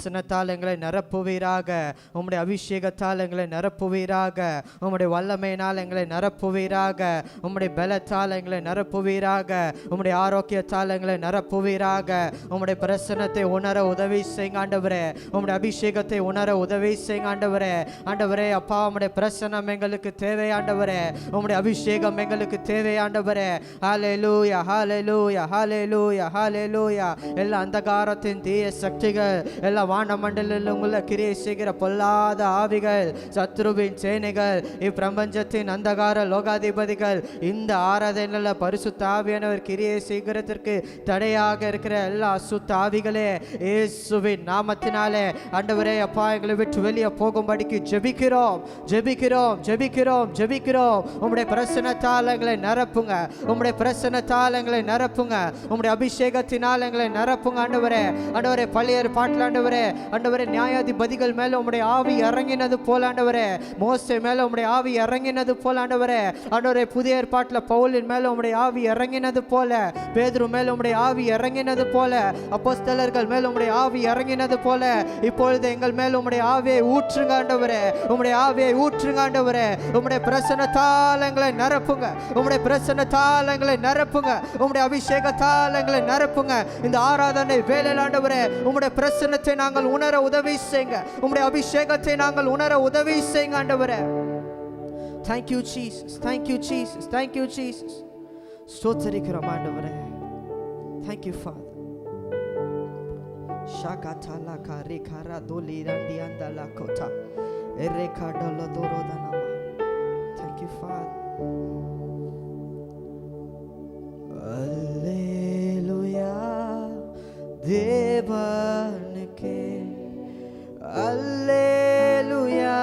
பிரசன்னத்தால் எங்களை நிரப்புவீராக. உம்முடைய அபிஷேகத்தால் எங்களை நிரப்புவீராக. உம்முடைய வல்லமையினால் எங்களை நிரப்புவீராக. உம்முடைய பலத்தால் எங்களை நிரப்புவீராக. உம்முடைய ஆரோக்கியத்தால் எங்களை நிரப்புவீராக. உம்முடைய பிரசன்னத்தை உணர உதவி செய்யுங்க ஆண்டவரே. உம்முடைய அபிஷேகத்தை உணர உதவி செய்யுங்க ஆண்டவரே. ஆண்டவரே அப்பா, உம்முடைய பிரசன்னம் எங்களுக்கு தேவை ஆண்டவரே. உம்முடைய அபிஷேகம் எங்களுக்கு தேவை ஆண்டவரே. ஹல்லேலூயா ஹல்லேலூயா ஹல்லேலூயா ஹல்லேலூயா. எல்லா அந்தகாரத்தின் தீய சக்திகள், எல்லா வானமண்டலிலும் உள்ள கிரியை செய்கிற பொல்லாத ஆவிகள், சத்ருவின் சேனைகள், இப்பிரபஞ்சத்தின் அந்தகார லோகாதிபதிகள், இந்த ஆராதனையில பரிசுத்த ஆவியானவர் கிரியை செய்கிறதற்கு தடையாக இருக்கிற எல்லா அசுத்த ஆவிகளே இயேசுவின் நாமத்தினாலே ஆண்டவரே அப்பா எங்களை விட்டு வெளியே போகும்படிக்கு ஜெபிக்கிறோம் ஜெபிக்கிறோம் ஜெபிக்கிறோம் ஜெபிக்கிறோம். உம்முடைய பிரசன்னத்தால் எங்களை நிரப்புங்க. உம்முடைய பிரசன்னத்தால் எங்களை நிரப்புங்க. உம்முடைய அபிஷேகத்தினால் எங்களை நிரப்புங்க ஆண்டவரே. ஆண்டவரே பழைய ஏற்பாட்டில் ஆண்டவரே ஆண்டவரே நியாயாதிபதிகள் மேல உம்முடைய ஆவி இறங்கினது போல ஆண்டவரே, மோசே மேல உம்முடைய ஆவி இறங்கினது போல ஆண்டவரே. ஆண்டவரே புதிய ஏற்பாட்டில் பவுலின் மேல உம்முடைய ஆவி இறங்கினது போல, பேதுரு மேல உம்முடைய ஆவி இறங்கினது போல, அப்போஸ்தலர்கள் மேல உம்முடைய ஆவி இறங்கினது போல இப்பொழுது எங்கள் மேல உம்முடைய ஆவியை ஊற்றுங்க ஆண்டவரே. உம்முடைய ஆவியை ஊற்றுங்க ஆண்டவரே. உம்முடைய பிரசன்னத்தால் எங்களை நிரப்புங்க. உம்முடைய பிரசன்னத்தால் எங்களை நிரப்புங்க. உம்முடைய அபிஷேகத்தால் எங்களை நிரப்புங்க. இந்த ஆராதனை வேளையில் ஆண்டவரே உம்முடைய பிரசன்னத்தை நாங்கள் உணர உதவி செய்யுங்க. உம்முடைய அபிஷேகத்தை நாங்கள் உணர உதவி செய்யுங்க ஆண்டவரே. Thank you Jesus, thank you Jesus, thank you Jesus. ஸ்தோத்திரிக்கிறோம் ஆண்டவரே. Thank you Father. Shakatala kare kara doli randi andala kota ereka dolo doro danama. Thank you Father. Alleluia देवानके Alleluia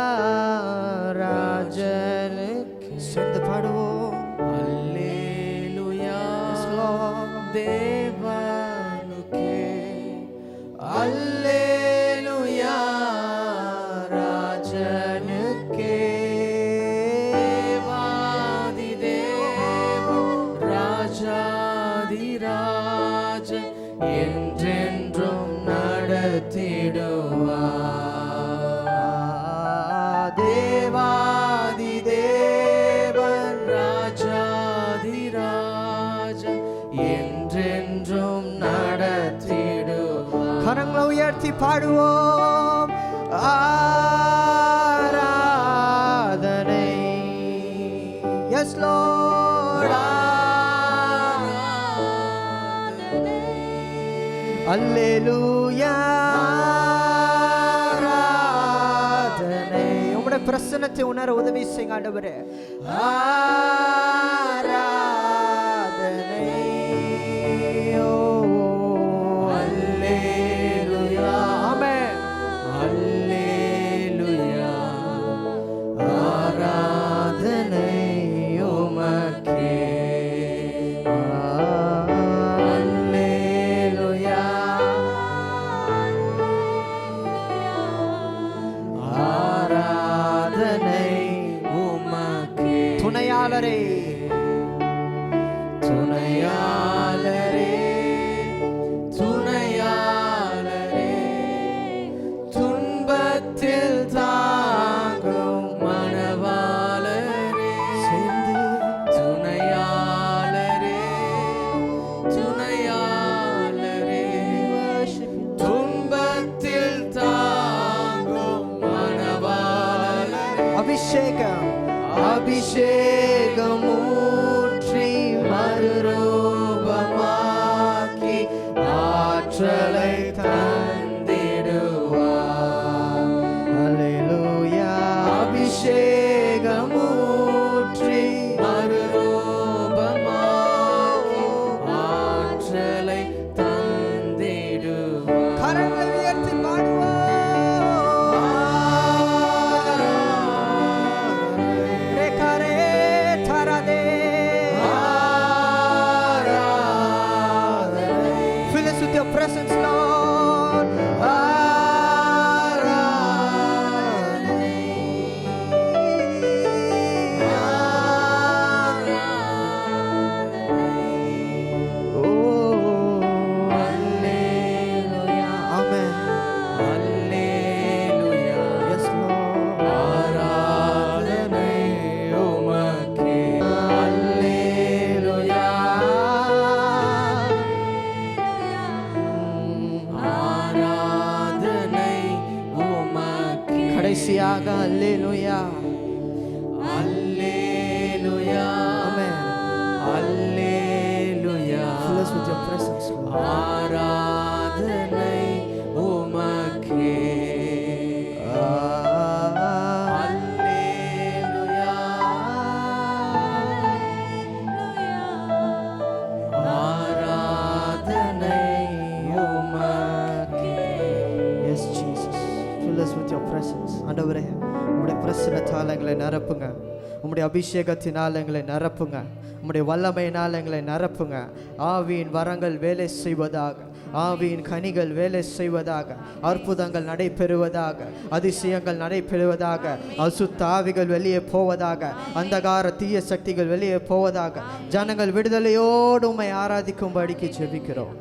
राजन सिद्ध पढ़ो Alleluia देवानके Alleluia राजन के देवादिदेव राजाधिराज என்றென்றும் நடத்திடுவார். தேவாதிதேவன் ராஜாதிராஜன் என்றென்றும் நடத்திடுவார். கரங்களை உயர்த்தி பாடுவோம். ஆராதனை எஸ் லார்ட். அல்லேலூயா ஆராதனை. உம்முடைய பிரசன்னத்தை உணர உதவி செய்யுங்க ஆண்டவரே. ஆராதனை ஓ அல்லேலூயா ஆமென். அல்லேலூயா ஆராதனை உமக்கே. துணையாளரே துணையாளரே துணையாளரே துன்பத்தில் தாங்கும் மணவாளரே சேர்ந்து துணையாளரே துணையாளரே துன்பத்தில் தாங்கும் மணவாளரே. அபிஷேகம் அபிஷேகமூற்றி மறுரூபமாக்கி ஆற்றலை தந்திடுவார். அல்லேலூயா அபிஷேகமூற்றி மறுரூபமாக்கி ஆற்றலை தந்திடுவார். கரங்களை உயர்த்தி பாடுவோம். Presence Lord. தருவீராக. அல்லேலூயா, அல்லேலூயா, ஆமென். அல்லேலூயா. Fill us with your presence, Lord. ஆராதனை உமக்கே. அல்லேலூயா, ஆராதனை உமக்கே. Yes, Jesus. Fill us with your presence. ஆண்டவரே, உம்முடைய பிரசன்னத்தால் எங்களை நிரப்புங்க. உம்முடைய அபிஷேகத்தினால் எங்களை நிரப்புங்க. உம்முடைய வல்லமையினால் எங்களை நிரப்புங்க. ஆவியின் வரங்கள் வேலை செய்வதாக, ஆவியின் கனிகள் வேலை செய்வதாக, அற்புதங்கள் நடைபெறுவதாக, அதிசயங்கள் நடைபெறுவதாக, அசுத்த ஆவிகள் வெளியே போவதாக, அந்தகார தீய சக்திகள் வெளியே போவதாக, ஜனங்கள் விடுதலையோடு உம்மை ஆராதிக்கும்படிக்கு ஜெபிக்கிறோம்.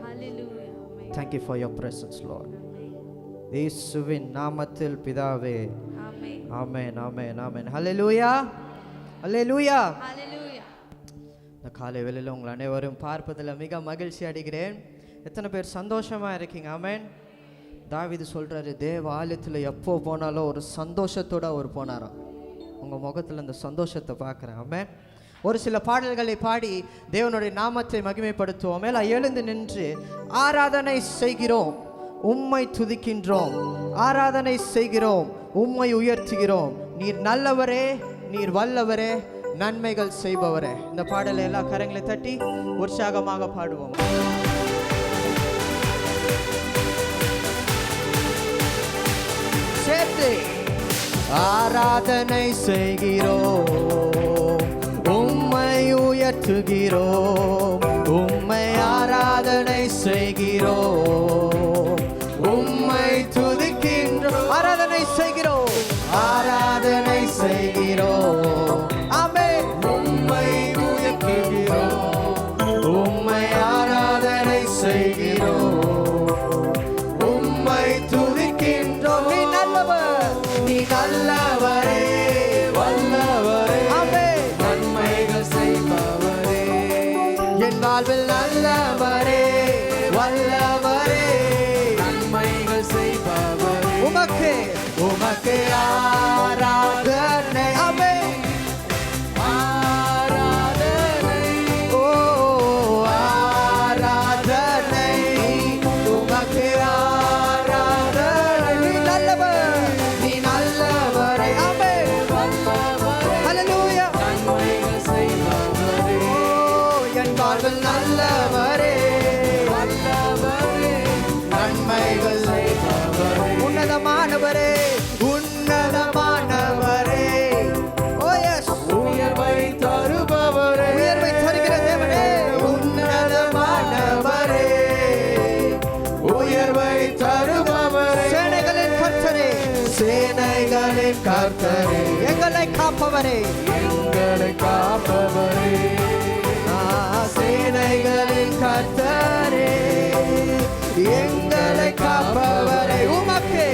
Thank you for your presence, Lord. இயேசுவின் நாமத்தில் பிதாவே. ஆமென், ஆமென், ஆமென். ஹல்லேலூயா, ஹல்லேலூயா. இந்த காலை வேளையில் உங்கள் அனைவரும் பார்ப்பதில் மிக மகிழ்ச்சி அடைகிறேன். எத்தனை பேர் சந்தோஷமா இருக்கீங்க? ஆமென். தாவீது சொல்றாரு, தேவ ஆலயத்தில் எப்போ போனாலும் ஒரு சந்தோஷத்தோடு அவர் போனாராம். உங்கள் முகத்தில் அந்த சந்தோஷத்தை பார்க்குறேன். ஆமென். ஒரு சில பாடல்களை பாடி தேவனுடைய நாமத்தை மகிமைப்படுத்துவோம். மேல எழுந்து நின்று ஆராதனை செய்கிறோம், உம்மை துதிக்கின்றோம், ஆராதனை செய்கிறோம், உம்மை உயர்த்துகிறோம். நீர் நல்லவரே, நீர் வல்லவரே, நன்மைகள் செய்பவரே. இந்த பாடலை எல்லா கரங்களை தட்டி உற்சாகமாக பாடுவோம். சேர்த்து ஆராதனை செய்கிறோம், உம்மை உயர்த்துகிறோம், உம்மை ஆராதனை செய்கிறோம், உம்மை துதிக்கின்றோம். ஆராதனை செய்கிறோம், ஆராதனை செய்கிறோம், ஆமென். உம்மை உயர்த்துகிறோம், உம்மை ஆராதனை செய்கிறோம், உம்மை துதிக்கின்றோம். நீ நல்லவர், நீ நல்லவரே, வல்லவரே, ஆமென். நன்மைகள் செய்பவரே, என் வாழ்வில் நல்லவரே, வல்லவரே, நன்மைகள் செய்பவரே. உமக்கு உமக்கு ஆராதனை, ஆமென். ஆராதனை, ஓ ஆராதனை, உமக்கு ஆராதனை. நீ நல்லவர், நீ நல்லவரே, ஆமென். வல்லவரே, ஹல்லேலூயா. நன்மைகள் செய்பவரே, ஓ என் வாழ்வில் நல்லவரே, வல்லவரே, நன்மைகள் செய்பவரே. உன்னதமானவரே, உன்னதமானவரே. ஓ எஸ், உயர்வை தருபவரே, உயர்வை தருகிற தேவனே, உன்னதமானவரே, உயர்வை தருபவரே, சேனைகளின் கர்த்தரே, சேனைகளின் கர்த்தரே, எங்களை காப்பவரே, எங்களை காப்பவரே, சேனைகளின் கர்த்தரே, எங்களை காப்பவரே. உமக்கு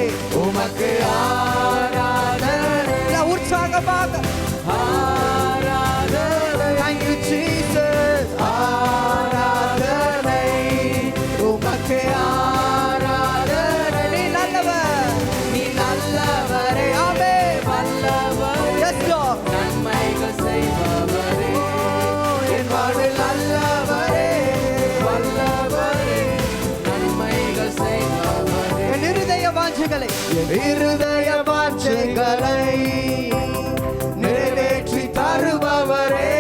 உமக்கு ஆராதனை, உற்சாகமாக ஆராதனை. Thank you, Jesus. ஆராதனை உமக்கு ஆராதனை. நீ நல்லவர், நீ நல்லவரே, ஆமென். வல்லவரே, Yes, Lord. நன்மைகள் செய்பவரே, ஓ, என் வாழ்வில் நல்லவரே, வல்லவரே, நன்மைகள் செய்பவரே. என் இருதய வாஞ்சைகளை, என் இருதய வாஞ்சைகளை நிறைவேற்றி தருபவரே,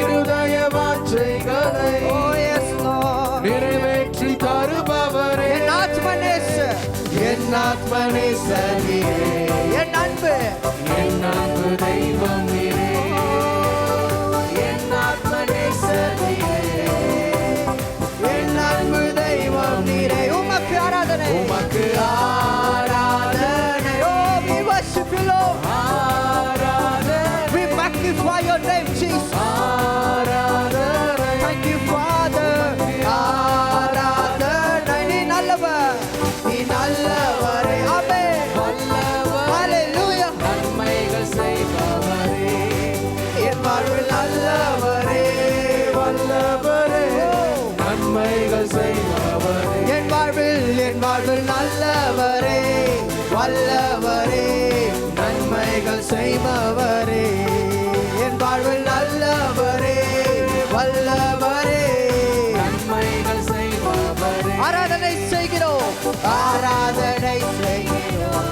இருதய வாஞ்சைகளை Oh, yes, Lord. நிறைவேற்றி தருபவரே, என் ஆத்மநேசர், என் ஆத்மநேசர் நீரே, என் அன்பு, என் அன்பு தெய்வம் நீரே, என் ஆத்மநேசர் நீரே, என் அன்பு தெய்வம் நீரே. உமக்கு ஆராதனை, உமக்கு ஆராதனை. Oh, we worship you, Lord. ஆராதனை, We magnify your name, Jesus. ஆராதனை. Thank you, Father. ஆராதனை. நீ நல்லவர், நீ நல்லவரே, ஆமென். வல்லவர், Hallelujah. நன்மைகள் செய்பவரே, என் வாழ்வில் நல்லவரே, வல்லவரே, நன்மைகள் செய்பவரே, என் வாழ்வில் நல்லவரே, வல்லவரே நன்மைகள் செய்பவரே என் வாழ்வில் நல்லவரே வல்லவரே நன்மைகள் செய்பவரே ஆராதனை செய்கிறோம் ஆராதனை செய்கிறோம்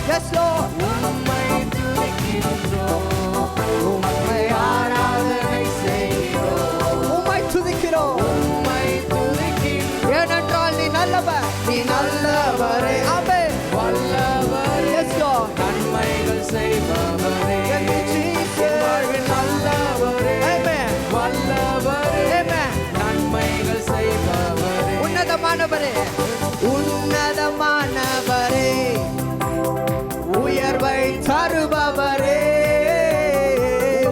Yes Lord உம்மை துதிக்கின்றோம் உம்மை ஆராதனை செய்கிறோம் உம்மை துதிக்கிறோம் உம்மை துதிக்கின்றோம் ஏனென்றால் நீ நல்லவர் நீ நல்லவரே ஆமென் வல்லவரே Yes Lord நன்மைகள் செய்பவரே Thank you, Jesus. வாழ்வில் நல்லவரே Amen. வல்லவரே Amen. நன்மைகள் செய்பவரே உன்னதமானவரே உன்னதமானவரே உயர்வை தருபவரே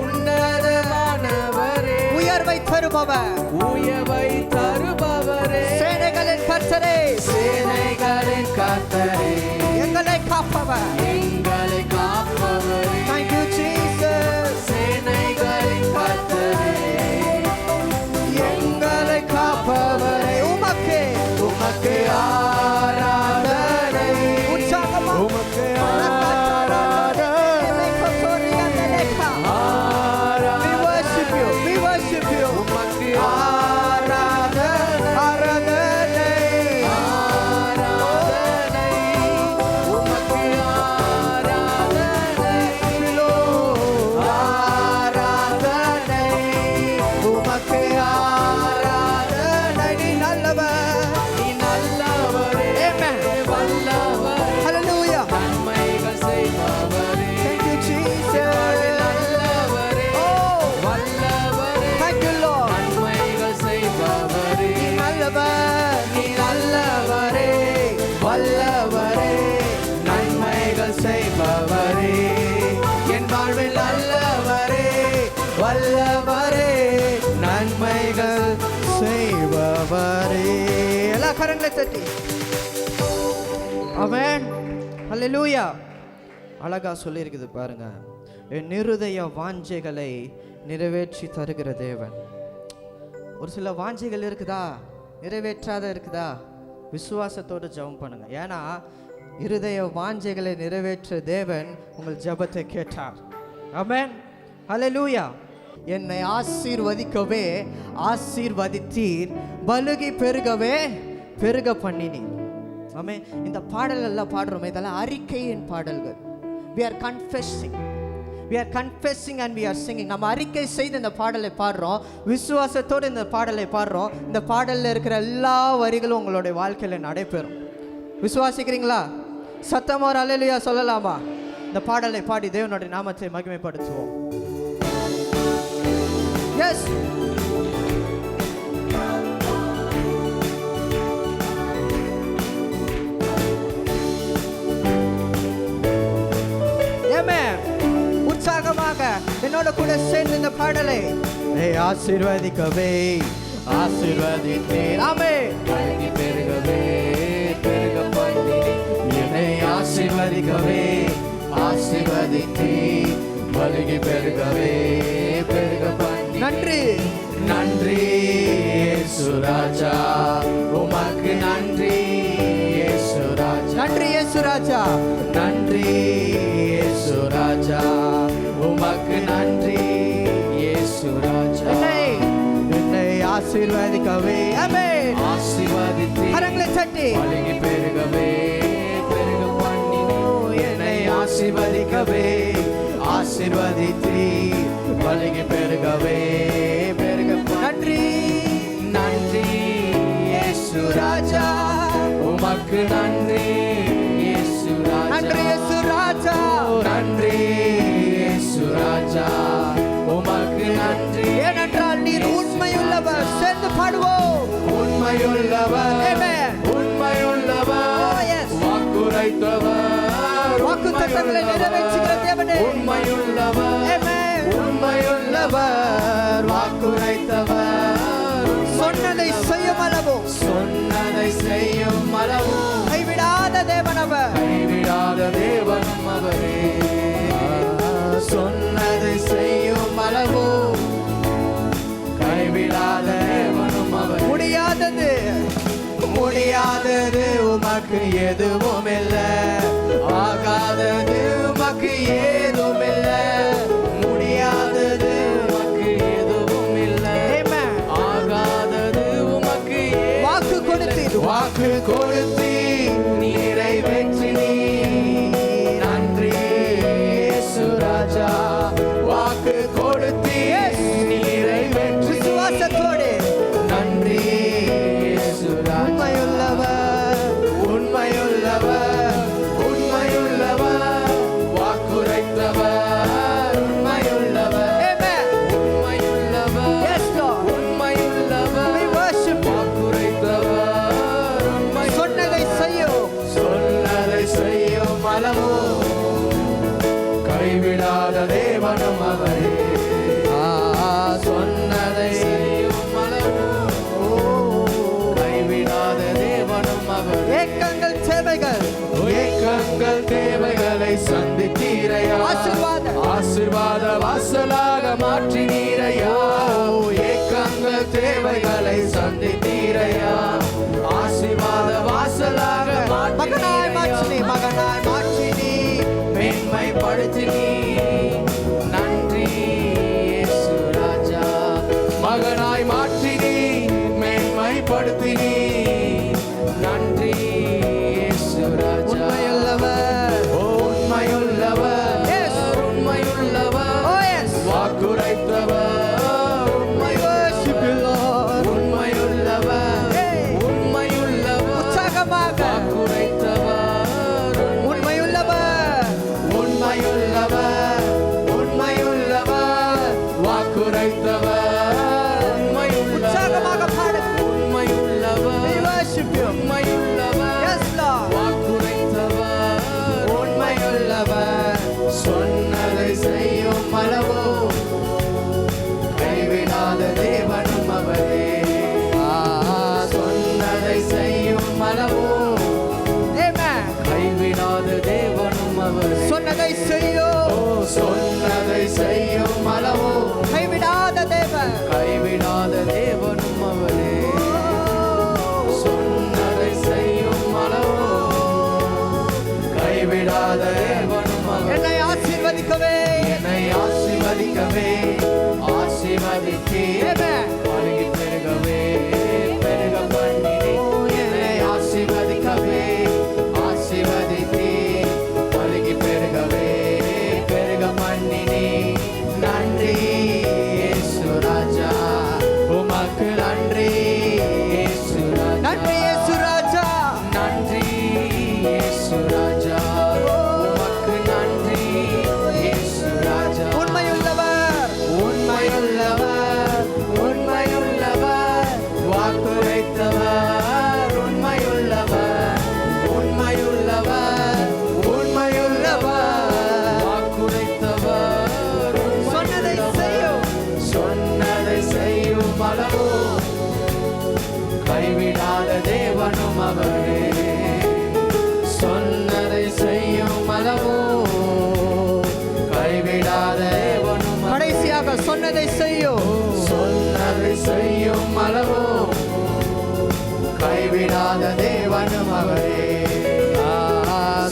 உன்னதமானவரே உயர்வை தருபவர் உயர்வை தருபவரே சேனைகளின் கர்த்தரே சேனைகளின் கர்த்தரே எங்களை காப்பவர் எங்களை காப்பவரே Thank you, Jesus. சேனைகளின் கர்த்தரே எங்களை காப்பவரே உமக்கே உமக்கு ஆராதனை உற்சாகமா உமக்கு We worship you. We worship you. உமக்கு ஆராதனை ஆராதனை ஆராதனை உமக்கு ஆராதனை ஆராதனை உமக்கு ஆராதனை நீ நல்லவர் நீ நல்லவரே Amen. வல்லவரே Hallelujah. நன்மைகள் செய்பவரே Thank you, Jesus. நல்லவரே Oh, வல்லவரே thank you, Lord. நன்மைகள் செய்பவரே நீ நல்லவர் நீ நல்லவரே வல்லவரே நன்மைகள் செய்பவரே என் வாழ்வில் நல்லவரே வல்லவரே நன்மைகள் செய்பவரே எல்லா கரங்களை தட்டி ஆமென் ஹல்லேலூயா அழகா சொல்லியிருக்குது பாருங்க என் இருதய வாஞ்சைகளை நிறைவேற்றி தருகிற தேவன் ஒரு சில வாஞ்சைகள் இருக்குதா நிறைவேற்றாத இருக்குதா விசுவாசத்தோடு ஜெபம் பண்ணுங்க ஏன்னா இருதய வாஞ்சைகளை நிறைவேற்ற தேவன் உங்கள் ஜெபத்தை கேட்டார் ஆமென் ஹல்லேலூயா என்னை ஆசீர்வதிக்கவே ஆசீர்வதித்தீர் பலுகி பெருகவே பெருக பண்ணினீர் ஆமென் இந்த பாடல்கள்லாம் பாடுறோமே இதெல்லாம் அறிக்கையின் பாடல்கள் we are confessing and we are singing நம்ம அறிக்கை செய்து இந்த பாடலை பாடுறோம் விசுவாசத்தோடு இந்த பாடலை பாடுறோம் இந்த பாடலில் இருக்கிற எல்லா வரிகளும் உங்களுடைய வாழ்க்கையில் நடைபெறும் விசுவாசிக்கிறீங்களா சத்தமா ஒரு அல்லேலூயா சொல்லலாமா இந்த பாடலை பாடி தேவனுடைய நாமத்தை மகிமைப்படுத்துவோம் எஸ் உற்சாகமாக என்னோட கூட சேர்ந்து இந்த பாடலை ஆசீர்வதிக்கவே ஆசீர்வதித்தீர் ஆமென் பலுகி பெருகவே பெருக பண்ணினீர் என்னை ஆசீர்வதிக்கவே ஆசீர்வதித்தீர் பலுகி பெருகவே பெருக பண்ணினீர் நன்றி நன்றி இயேசு ராஜா உமக்கு நன்றி இயேசு ராஜா நன்றி இயேசு ராஜா நன்றி இயேசு ராஜா உமக்கு நன்றி இயேசு ராஜா என்னை ஆசீர்வதிக்கவே ஆமென் ஆசீர்வதித்து கரங்களை தட்டி பலுகி பெருகவே பெருக பண்ணினீர் என்னை ஆசீர்வதிக்கவே ஆசீர்வதித்தீர் பலுகி பெருகவே பெருக நன்றி நன்றி இயேசு ராஜா உமக்கு நன்றி இயேசு ராஜா நன்றி இயேசு ராஜா நன்றி இயேசு ராஜா உமக்கு நன்றி ஏனென்றால் நீர் உண்மையுள்ளவர் சேர்ந்து பாடுவோம் உண்மையுள்ளவர் Amen. உண்மையுள்ளவர் Oh, yes. வாக்குரைத்தவர் வாக்குத்தத்தங்களை நிறைவேற்றுகிற தேவனே உண்மையுள்ளவர் Amen. உண்மையுள்ளவர் வாக்குரைத்தவர் சொன்னதை செய்யும் அளவும் சொன்னதை செய்யும் அளவும் கைவிடாத தேவனவர் கைவிடாத தேவனும் அவரே சொன்னதை செய்யும் அளவும் கைவிடாத தேவனும் அவரே முடியாதது முடியாதது உமக்கு எதுவும் இல்லை, ஆகாதது உமக்கு ஏதும் இல்லை. முடியாதது உமக்கு எதுவும் இல்லை, ஆகாதது உமக்கு வாக்கு கொடுத்தீர், வாக்கு கொடுத்தி நிறைவேற்றி நீ. நன்றி இயேசு ராஜா, வாக்கு கொடுத்தி நிறைவேற்றி விசுவாசத்தோடு. நன்றி இயேசு ராஜா. உண்மையுள்ளவர், உண்மையுள்ளவர், உண்மையுள்ளவர், வாக்குரைத்தவர் உண்மையுள்ளவர். உண்மையுள்ளவர், Yes, Lord. உண்மையுள்ளவர், We worship you. வாக்குரைத்தவர் உண்மையுள்ளவர். சொன்னதை செய்யும், சொன்னதை செய்யும் அளவோ கைவிடாத தேவனும் அவரே. சொன்னதை செய்யும் அளவோ கைவிடாத தேவனும் அவரே. ஏக்கங்கள் தேவைகள், ஏக்கங்கள் தேவைகளை சந்தித்தீரையா, ஆசீர்வாத வாசலாக மாற்றினீரையா. ஏக்கங்கள் தேவைகளை சந்தித்தீரையா, ஆசீர்வாத வாசலாக மகனாய் மாற்றினி, மகனாய் மாற்றினி. மேன்மைப்படுத்தினி. நன்றி இயேசு ராஜா. மகனாய் மாற்றினி, மேன்மைப்படுத்தினி. நன்றி இயேசு ராஜா. உண்மையுள்ளவர், உண்மையுள்ளவர், Yes. உண்மையுள்ளவர், Oh yes. வாக்குரைத்தவர் We worship you, Lord. உண்மையுள்ளவர், Hey. உண்மையுள்ளவர், உற்சாகமாக, வாக்குரைத்தவர் உண்மையுள்ளவர், உண்மையுள்ளவர், உண்மையுள்ளவர், வாக்குரைத்தவர் உண்மையுள்ளவர். உற்சாகமாக பாடு. உண்மையுள்ளவர், We worship you. உண்மையுள்ளவர், Yes, Lord. வாக்குரைத்தவர் உண்மையுள்ளவர். சொன்னதை செய்யும் அளவோ கைவிடாத தேவனும் அவரே. சொன்னதை செய்யும் அளவோ Amen. கைவிடாத தேவனும் அவரே. சொன்னதை செய்யும், சொன்னதை செய்யும் அளவோ கைவிடாத தேவன். கைவிடாத தேவனும் அவரே. சொன்னதை செய்யும் அளவோ கைவிடாத தேவனும் அவரே. என்னை ஆசீர்வதிக்கவே, என்னை ஆசீர்வதிக்கவே ஆசீர்வதித்தே Amen. பருகி பெருகவே பெருக பண்ணினே. என்னை ஆசீர்வதிக்கவே ஆசீர்வதித்தே பருகி பெருகவே பெருக பண்ணினே. நன்றி இயேசு ராஜா, உமக்கு நன்றி இயேசு ராஜா. நன்றி இயேசு ராஜா. நன்றி இயேசு ராஜா, உமக்கு நன்றி இயேசு ராஜா. உண்மையுள்ளவர், உண்மையுள்ளவர், உண்மையுள்ளவர், வாக்குரைத்தவர் உண்மையுள்ளவர். உண்மையுள்ளவர், உண்மையுள்ளவர், வாக்குரைத்தவர் சொன்னதை செய்யும், சொன்னதை செய்யும் அளவோ கைவிடாத தேவனும் அவரே. சொன்னதை செய்யும் அளவோ கைவிடாத தேவனும் அவரே. கடைசியாக சொன்னதை செய்யும், சொன்னதை செய்யும் அளவோ கைவிடாத தேவனும் அவரே.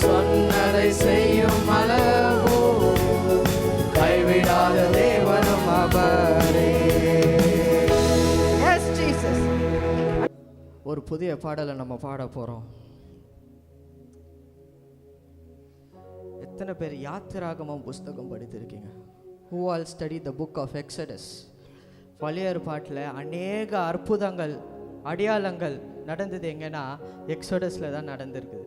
சொன்னதை செய்யும் அளவோ கைவிடாத தேவனும் அவரே. Yes, Jesus. ஒரு புதிய பாடலை நம்ம பாட போறோம். எத்தனை பேர் யாத்திராகமம் புஸ்தகம் படித்திருக்கீங்க? Who all studied the book of Exodus? பழைய ஏற்பாட்டில் அநேக அற்புதங்கள் அடையாளங்கள் நடந்தது எங்கன்னா எக்ஸோடஸில் தான் நடந்திருக்குது.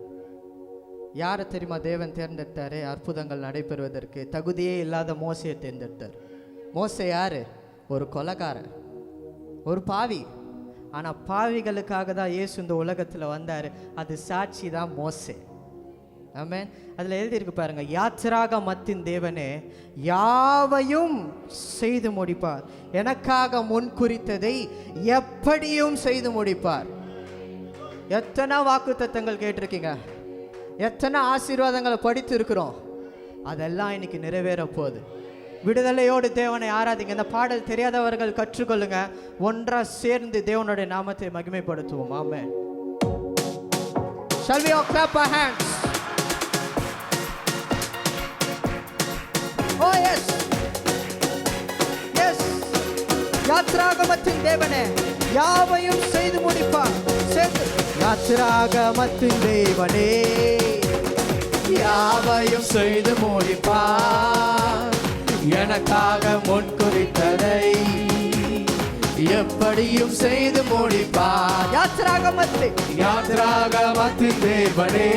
யாரை தெரியுமா தேவன் தேர்ந்தெடுத்தாரு அற்புதங்கள் நடைபெறுவதற்கு? தகுதியே இல்லாத மோசையை தேர்ந்தெடுத்தார். மோசே யாரு? ஒரு கொலைகாரன், ஒரு பாவி. ஆனால் பாவிகளுக்காக தான் இயேசு இந்த உலகத்தில் வந்தார். அது சாட்சி தான் மோசே. ஆமென். அதில் எழுதியிருக்கு பாருங்க, யாத்திராகமத்தின் தேவனே யாவையும் செய்து முடிப்பார், எனக்காக முன் குறித்ததை எப்படியும் செய்து முடிப்பார். எத்தனை வாக்குத்தத்தங்கள் கேட்டிருக்கீங்க, எத்தனை ஆசீர்வாதங்களை படித்து இருக்கிறோம், அதெல்லாம் இன்னைக்கு நிறைவேற போகுது. விடுதலையோடு தேவனை ஆராதிங்க. இந்த பாடல் தெரியாதவர்கள் கற்றுக்கொள்ளுங்க. ஒன்றா சேர்ந்து தேவனுடைய நாமத்தை மகிமைப்படுத்துவோம். ஆமென். Shall we all clap our hands? Oh yes. Yes. யாத்ராகமத்தின் தேவனே யாவையும் செய்து முடிப்பார். யாத்ராகமத்தின் தேவனே யாவையும் செய்து முடிப்பார். எனக்காக முன் குறித்ததை எப்படியும் செய்து முடிப்பார். யாத்ராகமத்தின் தேவனே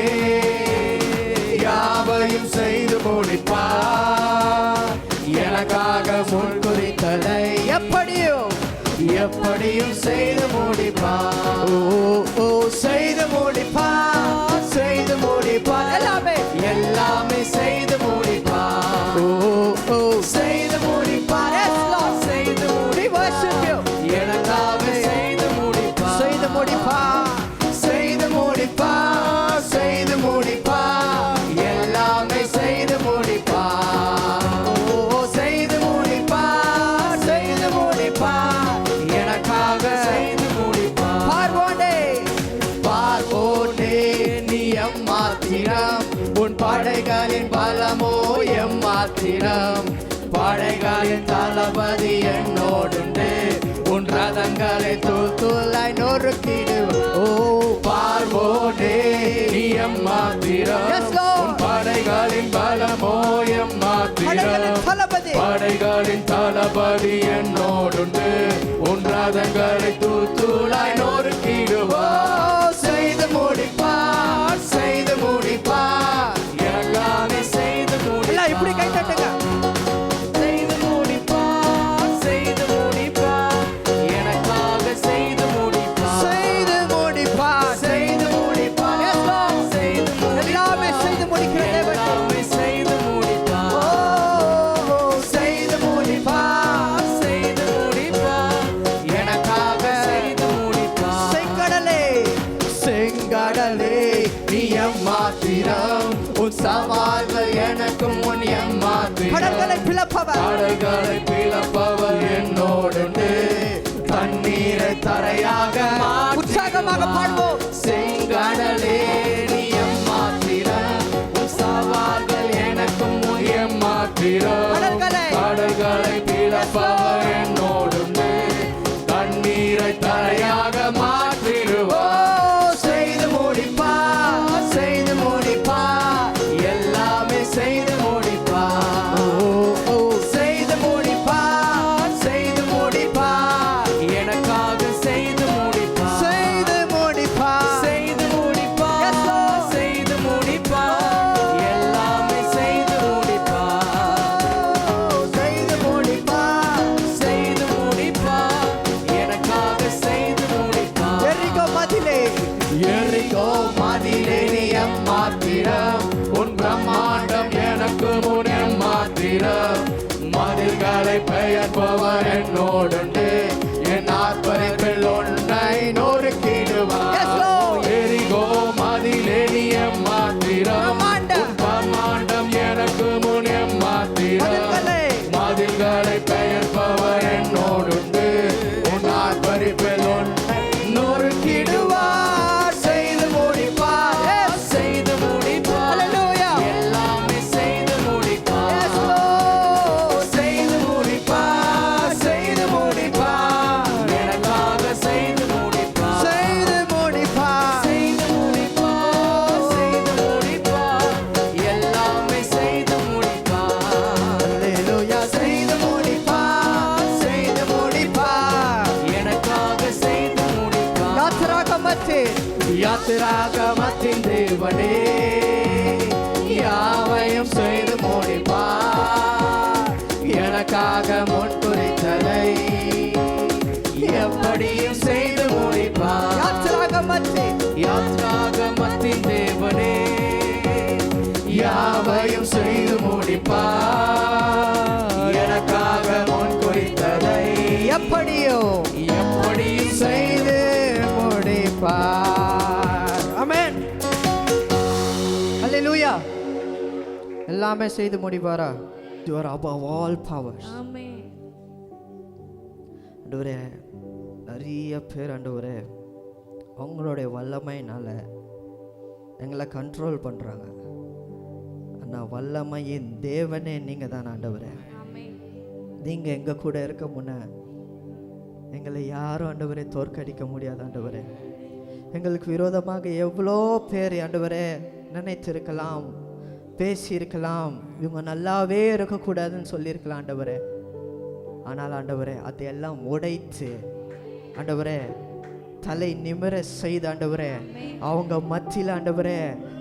யாவையும் செய்து முடிப்பார். எனக்காக முன் குறித்ததை எப்படியும் செய்து முடிப்பார். ஓ செய்து முடிப்பார். செய்து முடிப்பார். எல்லாமே செய்து முடிப்பார். ஓ செய்து முடிப்பார். செய்து முடிப்பார். எனக்காக செய்து முடிப்பார். செய்து முடிப்பார். செய்து முடிப்பார். செய்து முடிப்பார். எல்லாமே செய்து முடிப்பார். ஓ செய்து முடிப்பார். செய்து முடிப்பார். எனக்காக செய்து முடிப்பார். பார்வோனே நீ எம்மாத்திரம், உன் படைகளின் பலமோ எம்மாத்திரம். படைகளின் தளபதி என்னோடுண்டு, உன் ரதங்களை தூளாய் நொறுக்கிடுவோம். ஓ பார்வோனே நீ எம்மாத்திரம், உன் படைகளின் பலமோ எம்மாத்திரம். படைகளின் தளபதி என்னோடுண்டு, உன் ரதங்களை தூளாய் நொறுக்கிடுவோம். செய்து முடிப்பார். செய்து முடிப்பார். எல்லாமே செய்து முடிப்பார். இப்படி கை தட்டுங்க. செய்து முடிப்பார். செய்து முடிப்பார். எனக்காக செய்து முடிப்பார். செய்து முடிப்பார். செய்து முடிப்பார். செய்து எல்லாமே செய்து முடிக்கிறது. எல்லாமே செய்து முடிப்பார். ஓ செய்து முடிப்பார். செய்து முடிப்பார். எனக்காக செய்து முடிப்பார். செங்கடலே நீ எம்மாத்திரம், உன் சவால்கள் எனக்கும் முன் எம்மாத்திரம். கடல்களை பிளப்பவர் என்னோடுண்டு, தண்ணீரை தரையாக உற்சாகமாக பாடுவோம். செங்கடலே நீ எம்மாத்திரம், உன் சவால்கள் எனக்கும் முன் எம்மாத்திரம். கடல்களை பிளப்பவர் என்னோடுண்டு, தண்ணீரை தரையாக மாற்றிடுவார். செய்து முடிப்பார். செய்து முடிப்பார். எல்லாமே செய்து முடிப்பார். ஓ செய்து முடிப்பார். செய்து முடிப்பார். எனக்காக செய்து முடிப்பார். செய்து முடிப்பார். செய்து முடிப்பார். செய்து முடிப்பார். எல்லாமே செய்து முடிப்பார். செய்து முடிப்பார். செய்து முடிப்பார். எனக்காக செய்து முடிப்பார். எரிகோ மதிலே நீ எம்மாத்திரம், உன் பிரம்மாண்டம் எனக்கு முன் எம்மாத்திரம். மதில்களை பெயர்ப்பவர் என்னோடுண்டு, என் ஆர்ப்பரிப்பில் ஒன்றை நொறுக்கிடுவார். எரிகோ மதிலே நீ எம்மாத்திரம், உன் பிரம்மாண்டம் எனக்கு முன் எம்மாத்திரம். மதில்களை பெயர்ப்பவர் என்னோடுண்டு, உன் ஆர்ப்பரிப்பில் ஒன்றை நொறுக்கிடுவார். செய்து முடிப்பார். செய்து முடிப்பார். எல்லாமே செய்து முடிப்பார். செய்து முடிப்பார். செய்து முடிப்பார். எனக்காக செய்து முடிப்பார். செய்து முடிப்பார். செய்து முடிப்பார். செய்து முடிப்பார். எல்லாமே செய்து முடிப்பார். அல்லேலூயா. செய்து முடிப்பார். செய்து முடிப்பார். எனக்காக செய்து முடிப்பார். யாத்ராகமத்தின் தேவனே யாவையும் செய்து முடிப்பார். எனக்காக முன் குறித்ததை எப்படியும் செய்து முடிப்பார். யாத்ராகமத்தின் தேவனே யாவையும் செய்து முடிப்பார். எனக்காக முன் குறித்ததை எப்படியும் செய்து முடிப்பார். ஆமென். அல்லேலூயா. எல்லாமே செய்து முடிப்பாரா? You are above all powers. ஆமென். ஆண்டவரே, நிறைய பேர் ஆண்டவரே அவங்களுடைய வல்லமையினால எங்களை கண்ட்ரோல் பண்ணுறாங்க. ஆனால் வல்லமையின் தேவனே நீங்கள் தான் ஆண்டவரே. நீங்கள் எங்கள் கூட இருக்க முன்ன எங்களை யாரும் ஆண்டவரே தோற்கடிக்க முடியாது ஆண்டவரே. எங்களுக்கு விரோதமாக எவ்வளோ பேர் ஆண்டவரே நினைத்திருக்கலாம், பேசியிருக்கலாம், இவங்க நல்லாவே இருக்கக்கூடாதுன்னு சொல்லியிருக்கலாம் ஆண்டவரே. ஆனால் ஆண்டவரே அதையெல்லாம் உடைத்து ஆண்டவரே தலை நிமிர செய்த ஆண்டவரே அவங்க மத்தியில் ஆண்டவரே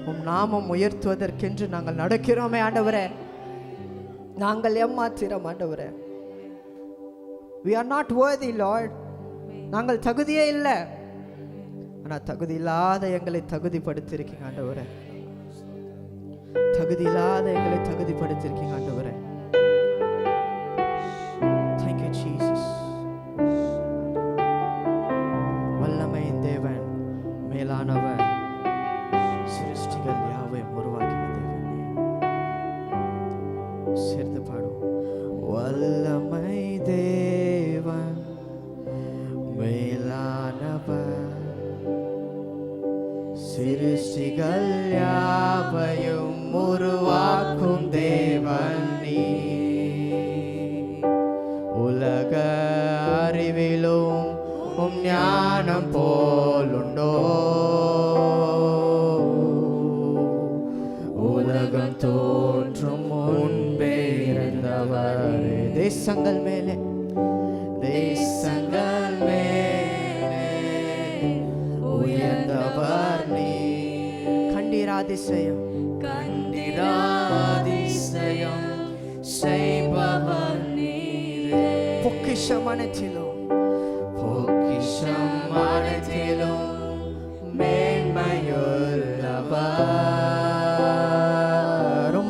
உம் நாமம் உயர்த்துவதற்கென்று நாங்கள் நடக்கிறோமே ஆண்டவரே. நாங்கள் ஏமாத்திரோம் ஆண்டவரே. We are not worthy, Lord. நாங்கள் தகுதியே இல்லை. ஆனால் தகுதி இல்லாத எங்களை தகுதிப்படுத்தியிருக்கீங்க ஆண்டவரே. தகுதி இல்லாத எங்களை தகுதிப்படுத்தியிருக்கீங்க ஆண்டவரே. Thank you, Jesus. வல்லமையின் தேவன், மேலானவர், சிருஷ்டிகள் யாவையும் உருவாக்கின தேவனே. சேர்ந்து பாடும். வல்லமை தேவன், மேலானவர், சிருஷ்டிகள் யாவையும் உருவாக்கும் தேவன் நீ. உலக அறிவிலும் உம் ஞானம் போலுண்டோ? உலகம் தோன்றும் முன்பே இருந்தவர். தேசங்கள் மேலே, தேசங்கள் மேலே உயர்ந்தவர் நீ. கண்டிராதிசயம், கண்டிராதிசயம் செய்பவர் நீரே. பொக்கிஷம் அனைத்திலும், பொக்கிஷம் அனைத்திலும் மேன்மையுள்ளவர்.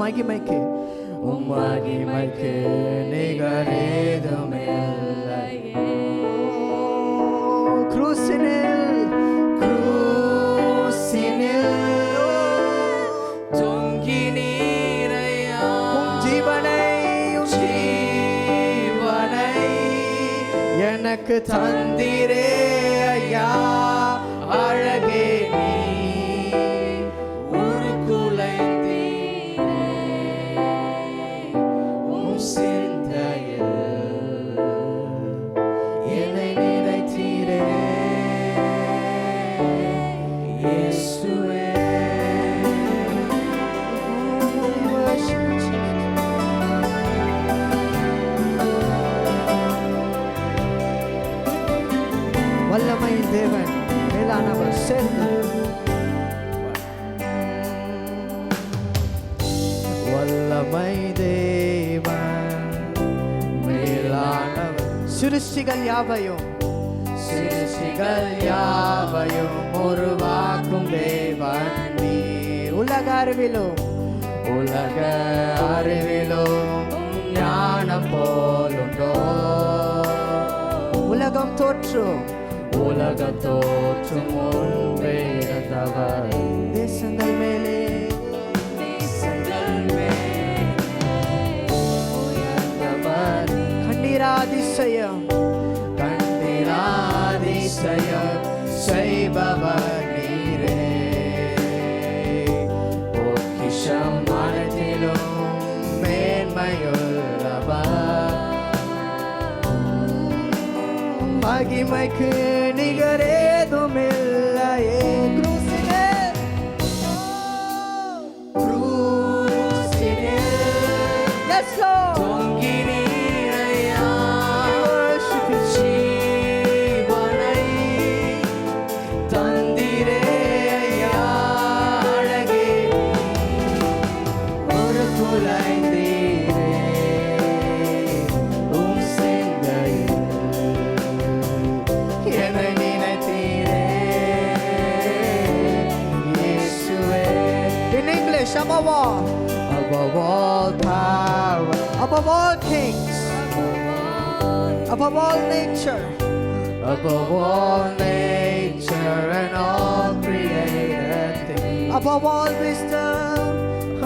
மகிமைக்கு, உம் மகிமைக்கு நிகரேதுமில்லை. கிறிஸ்துவில், கிறிஸ்துவில் தொங்கி நீரையா உம் ஜீவனை, உம் ஜீவனை எனக்கு தந்திரே ஐயா. அழகே நீ உருக்குலைந்தீரே உம் சிந்தையில் என்னை நினைத்தீரே இயேசுவே. வல்லமையின் தேவன், மேலானவர், சேர்ந்து வல்லமை தேவன், மேலானவர், சிருஷ்டிகள் யாவையும், சிருஷ்டிகள் யாவையும் உருவாக்கும் தேவன் நீ. உலக அறிவிலும், உலக அறிவிலும் ஞானம் போலுண்டோ? உலகம் தோற்றும், உலகம் தோற்றும் முன்பே இருந்தவர். தேசங்கள் மேலே, தேசங்கள் மேலே உயர்ந்தவர். கண்டிராதிசயம், கண்டிராதிசயம் செய்பவர் நீரே. பொக்கிஷம் அனைத்திலும் மேன்மையுள்ளவர். மகிமைக்கு நிகரேதுமில்லையே. கிறிஸ்துவே, கிறிஸ்துவே, yes Lord. தொங்கி நீரையா ஜீவனை தந்திரே ஐயா. அழகே ஒரு குலைந்தீரே உம் சிந்தையில் என்னை நினைத்தீரே இயேசுவே. In English, above all power, above all kings, above all nature, above all nature and all created things, above all wisdom,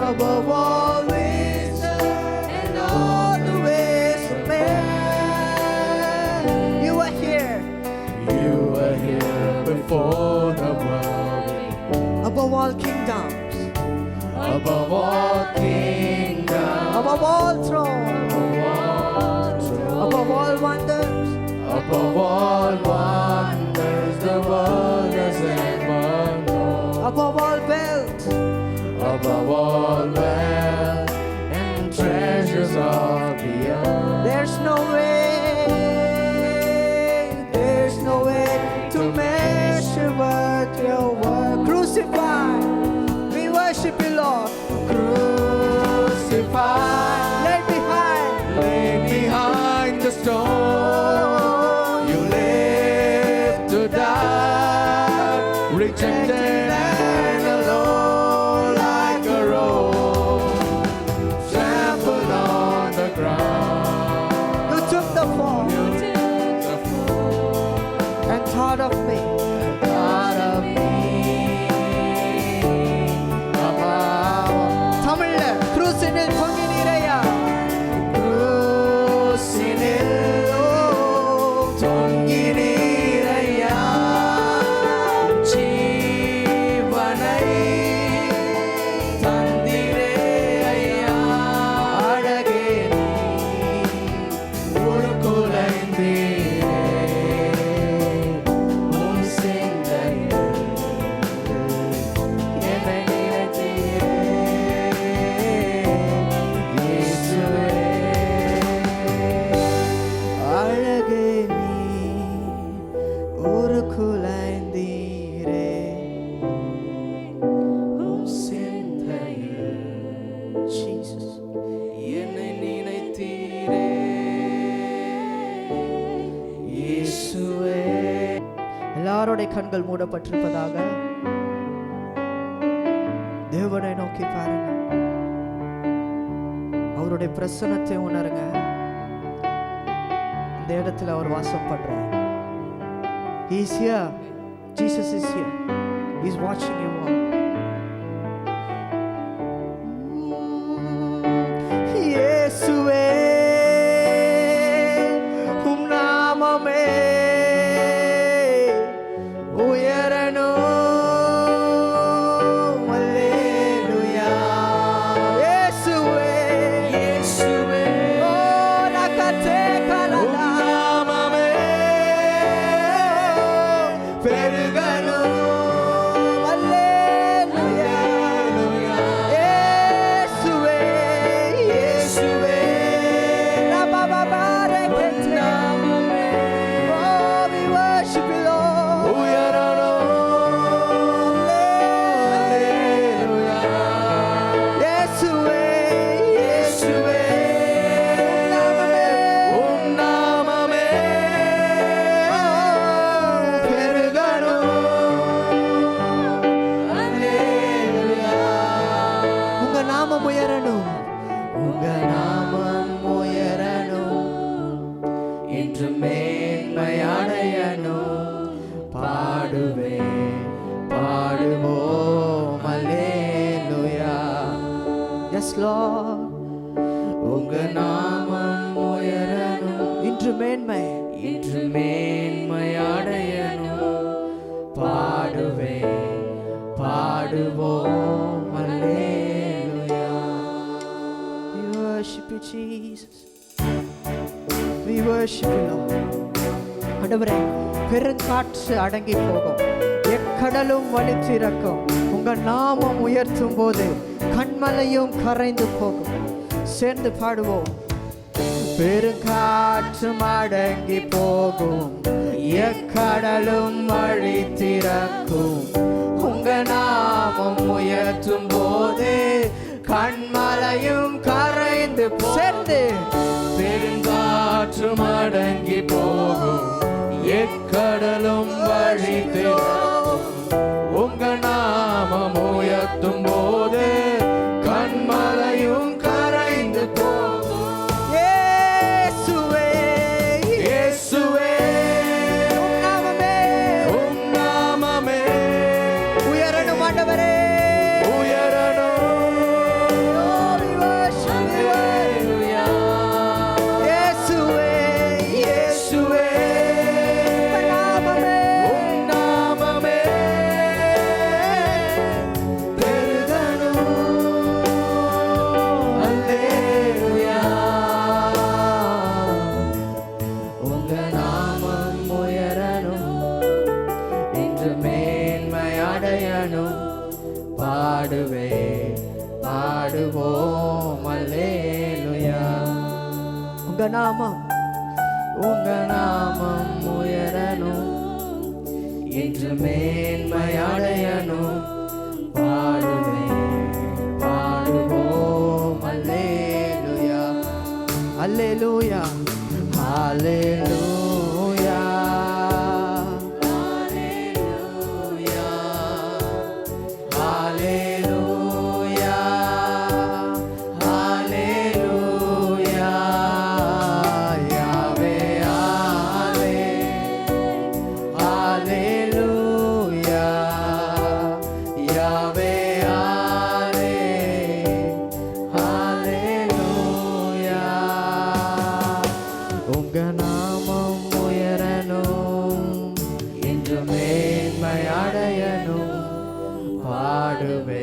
above all wisdom and all the ways of man. You are here, you were here before the world. Above all kingdoms, above all kingdoms, above all thrones, above all wonders, above all wonders the world has ever known, above all wealth, above all wealth and treasures of the earth. there's no way to measure what your work. Crucified, we worship you, Lord. Crucified, Lay behind the stone, you live to die, rejected and alone like a rose, trampled on the ground. You took the fall and thought of me. God of me, above தமிழ்ல குருசினில் தொங்கி நீரையா cruciனில் தொங்கி நீரையா, ஜீவனை தந்திரே ஐயா, அழகே நீ உருக்குலைந்தீரே, உன் சிந்தையில் என்னை நினைத்தீரே, இயேசுவே. அழகே நீ ஒரு குலைந்தீரே உன் சிந்தையில் Jesus. என்னை நினைத்தீரே, இயேசுவே. எல்லாருடைய கண்கள் மூடப்பட்டிருப்பதாக தேவனை நோக்கி பாருங்க, அவருடைய பிரசன்னத்தை உணருங்க. இந்த இடத்துல அவர் வாசம் பண்றார். He is here. Jesus is here. He is watching you all. இயேசுவே, உம் நாமமே உயரணும். அல்லேலூயா. இயேசுவே, இயேசுவே, ஓ ரகதே கரலா. நாமமே பெருகணும். அல்லேலூயா. இயேசுவே, இயேசுவே. ரபபபரகதே. நாமமே Oh, we worship you, Lord. உயரணும். அல்லேலூயா. இயேசுவே, இயேசுவே. உம் நாமமே பெருகணும். அல்லேலூயா. உங்க நாமம் உயரணும். உங்க நாமம் உயரணும், இன்று மேன்மையடையணும், பாடுவேன் பாடுவோம் அல்லேலூயா. Yes, Lord. உங்க நாமம் உயரணும், இன்று மேன்மை. இன்று மேன்மையடையணும், பாடுவேன் பாடுவோம் அல்லேலூயா. We worship you, Jesus. We worship you, Lord. ஆண்டவரே, பெருங்காற்று அடங்கி போகும், எக்கடலும் வலித்திறக்கும். உங்க நாமம் உயர்த்தும் போது கண்மலையும் கரைந்து போகும். சேர்ந்து பாடுவோம். பெருங்காற்றும் அடங்கி போகும், எக்கடலும் வழி திறக்கும். உங்க நாமம் உயர்த்தும் போது கண்மலையும் கரைந்து சேர்ந்து பெருங்காற்றும் அடங்கி போகும், எக்கடலும் வழி திறக்கும். உங்க நாமம் உயர்த்தும் போது கண்மலையும் கரைந்து போகும். இயேசுவே, இயேசுவே, உம் நாமமே உம் நாமமே உயரணும் ஆண்டவரே. உயரணும். Oh, we worship you. அல்லேலூயா. இயேசுவே, இயேசுவே, உம் நாமமே உம் நாமமே உயரணும் பாடுவே பாடுவோம் அல்லேலூயா. உங்க நாமம் உயரணும் என்று மேன்மையடையணும் பாடுவே பாடுவோம் அல்லேலூயா அல்லேலூயா அல்லேலூயா அல்லேலூயா அல்லேலூயா யாவே அல்லேலூயா யாவே அல்லேலூயா. உங்க நாமம் உயரணும் என்று மேன்மையடையணும் பாடுவே